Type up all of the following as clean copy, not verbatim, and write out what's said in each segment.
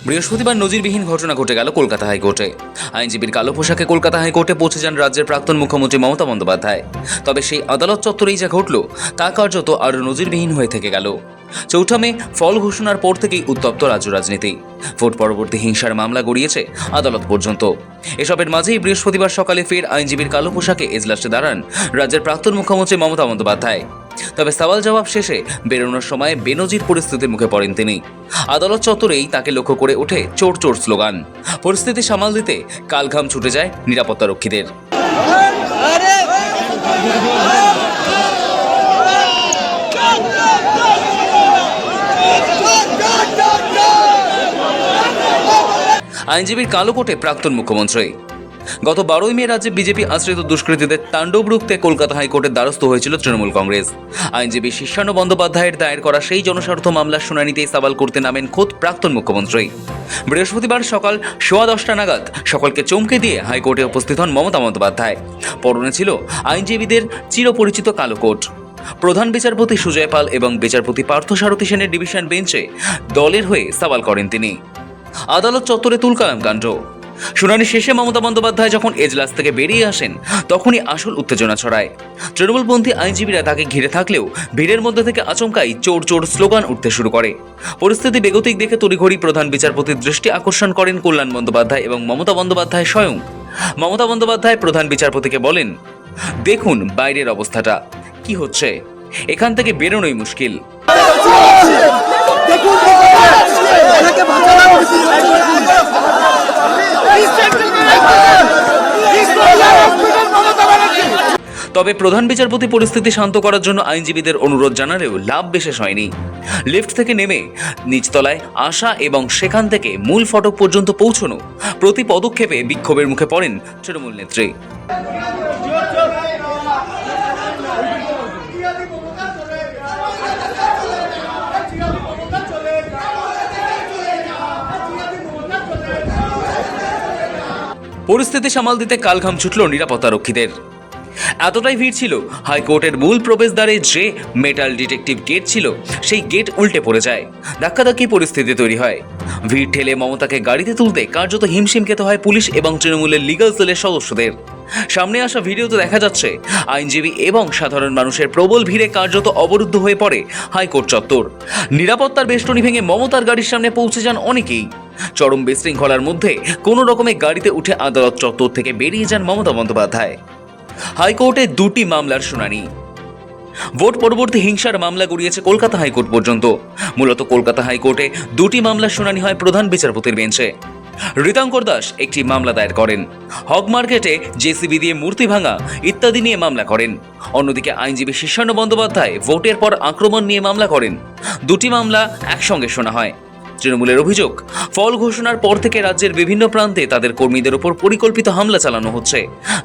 বৃহস্পতিবার নজিরবিহীন ঘটনা ঘটে গেল কলকাতা হাইকোর্টে। আইনজীবীর কালো পোশাকে কলকাতা হাইকোর্টে পৌঁছে যান রাজ্যের প্রাক্তন মুখ্যমন্ত্রী মমতা বন্দ্যোপাধ্যায়। তবে সেই আদালত চত্বরেই যা ঘটল তা কার্যত আরও নজিরবিহীন হয়ে থেকে গেল। ৪ মে ফল ঘোষণার পর থেকেই উত্তপ্ত রাজ্য রাজনীতি। ভোট পরবর্তী হিংসার মামলা গড়িয়েছে আদালত পর্যন্ত। এসবের মাঝেই বৃহস্পতিবার সকালে ফের আইনজীবীর কালো পোশাকে এজলাসে দাঁড়ান রাজ্যের প্রাক্তন মুখ্যমন্ত্রী মমতা বন্দ্যোপাধ্যায়। তবে সওয়াল জবাব শেষে বেরোনোর সময় বেনজির পরিস্থিতির মুখে পড়েন তিনি। আদালত চত্বরেই তাকে লক্ষ্য করে ওঠে চোর চোর স্লোগান। পরিস্থিতি সামাল দিতে কালঘাম ছুটে যায় নিরাপত্তারক্ষীদের। আইনজীবীর কালো কোটে প্রাক্তন মুখ্যমন্ত্রী। গত 12ই মে রাজ্যে বিজেপি আশ্রিত দুষ্কৃতীদের তাণ্ডব রুখতে কলকাতা হাইকোর্টের দ্বারস্থ হয়েছিল তৃণমূল কংগ্রেস। আইনজীবী শীর্ষানু বন্দ্যোপাধ্যায়ের দায়ের করা সেই জনস্বার্থ মামলার শুনানিতেই সওয়াল করতে নামেন খোদ প্রাক্তন মুখ্যমন্ত্রী। বৃহস্পতিবার সকাল 10:15 নাগাদ সকলকে চমকে দিয়ে হাইকোর্টে উপস্থিত হন মমতা বন্দ্যোপাধ্যায়। পরনে ছিল আইনজীবীদের চিরপরিচিত কালো কোট। প্রধান বিচারপতি সুজয় পাল এবং বিচারপতি পার্থসারথী সেনের ডিভিশন বেঞ্চে দলের হয়ে সওয়াল করেন তিনি। আদালত চত্বরে তুলকালাম কাণ্ড। শুনানি শেষে মমতা বন্দ্যোপাধ্যায় যখন এজলাস থেকে বেরিয়ে আসেন তখনই আসল উত্তেজনা ছড়ায়। তৃণমূলপন্থী আইনজীবীরা তাকে ঘিরে থাকলেও ভিড়ের মধ্যে থেকে আচমকাই চোর চোর স্লোগান উঠতে শুরু করে। পরিস্থিতি বেগতিক দেখে তড়িঘড়ি প্রধান বিচারপতির দৃষ্টি আকর্ষণ করেন কল্যাণ বন্দ্যোপাধ্যায় এবং মমতা বন্দ্যোপাধ্যায় স্বয়ং। মমতা বন্দ্যোপাধ্যায় প্রধান বিচারপতিকে বলেন, দেখুন বাইরের অবস্থাটা কি হচ্ছে, এখান থেকে বেরোনোই মুশকিল। তবে প্রধান বিচারপতি পরিস্থিতি শান্ত করার জন্য আইনজীবীদের অনুরোধ জানালেও লাভ বিশেষ হয়নি। লিফট থেকে নেমে নিচতলায় আসা এবং সেখান থেকে মূল ফটক পর্যন্ত পৌঁছানো, প্রতি পদক্ষেপে বিক্ষোভের মুখে পড়েন তৃণমূল নেত্রী। পরিস্থিতি সামাল দিতে কালঘাম ছুটল নিরাপত্তারক্ষীদের। এতটাই ভিড় ছিল, হাইকোর্টের মূল প্রবেশদ্বারে যে মেটাল ডিটেকটিভ গেট ছিল সেই গেট উল্টে পড়ে যায়। ধাক্কাধাক্কি পরিস্থিতি তৈরি হয়। ভিড় ঠেলে মমতাকে গাড়িতে তুলতে কার্যত হিমশিম খেতে হয় পুলিশ এবং তৃণমূলের লিগ্যাল সেলের সদস্যদের। সামনে আসা ভিডিওতে দেখা যাচ্ছে আইনজীবী এবং সাধারণ মানুষের প্রবল ভিড়ে কার্যত অবরুদ্ধ হয়ে পড়ে হাইকোর্ট চত্বর। নিরাপত্তার বেষ্টনী ভেঙে মমতার গাড়ির সামনে পৌঁছে যান অনেকেই। চরম বিশৃঙ্খলার মধ্যে কোনো রকমে গাড়িতে উঠে আদালত চত্বর থেকে বেরিয়ে যান মমতা বন্দ্যোপাধ্যায়। হাইকোর্টে 2টি মামলার শুনানি। ভোট পরবর্তী হিংসার মামলা গড়িয়েছে কলকাতা হাইকোর্ট পর্যন্ত। মূলত কলকাতা হাইকোর্টে 2টি মামলার শুনানি হয় প্রধান বিচারপতির বেঞ্চে। ঋতাঙ্কর দাস একটি মামলা দায়ের করেন, হক মার্কেটে জেসিবি দিয়ে মূর্তি ভাঙা ইত্যাদি নিয়ে মামলা করেন। অন্যদিকে আইনজীবী শীর্ষানু বন্দ্যোপাধ্যায় ভোটের পর আক্রমণ নিয়ে মামলা করেন। 2টি মামলা একসঙ্গে শোনা হয়। তৃণমূলের অভিযোগ, ফল ঘোষণার পর থেকে রাজ্যের বিভিন্ন প্রান্তে তাদের কর্মীদের উপর পরিকল্পিত হামলা চালানো হচ্ছে।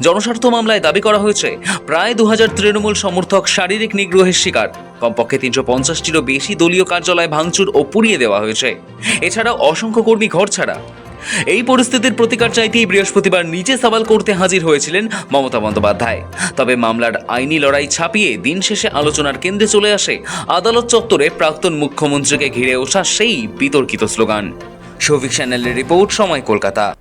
জনস্বার্থ মামলায় দাবি করা হয়েছে প্রায় 2000 তৃণমূল সমর্থক শারীরিক নিগ্রহের শিকার। কমপক্ষে 350টিরও বেশি দলীয় কার্যালয় ভাঙচুর ও পুড়িয়ে দেওয়া হয়েছে। এছাড়াও অসংখ্য কর্মী ঘরছাড়া। এই পরিস্থিতির প্রতিকার চাইতেই বৃহস্পতিবার নিজে সওয়াল করতে হাজির হয়েছিলেন মমতা বন্দ্যোপাধ্যায়। তবে মামলার আইনি লড়াই ছাপিয়ে দিন শেষে আলোচনার কেন্দ্রে চলে আসে আদালত চত্বরে প্রাক্তন মুখ্যমন্ত্রীকে ঘিরে ওঠা সেই বিতর্কিত স্লোগান। শফিক চ্যানেলের রিপোর্ট, সময় কলকাতা।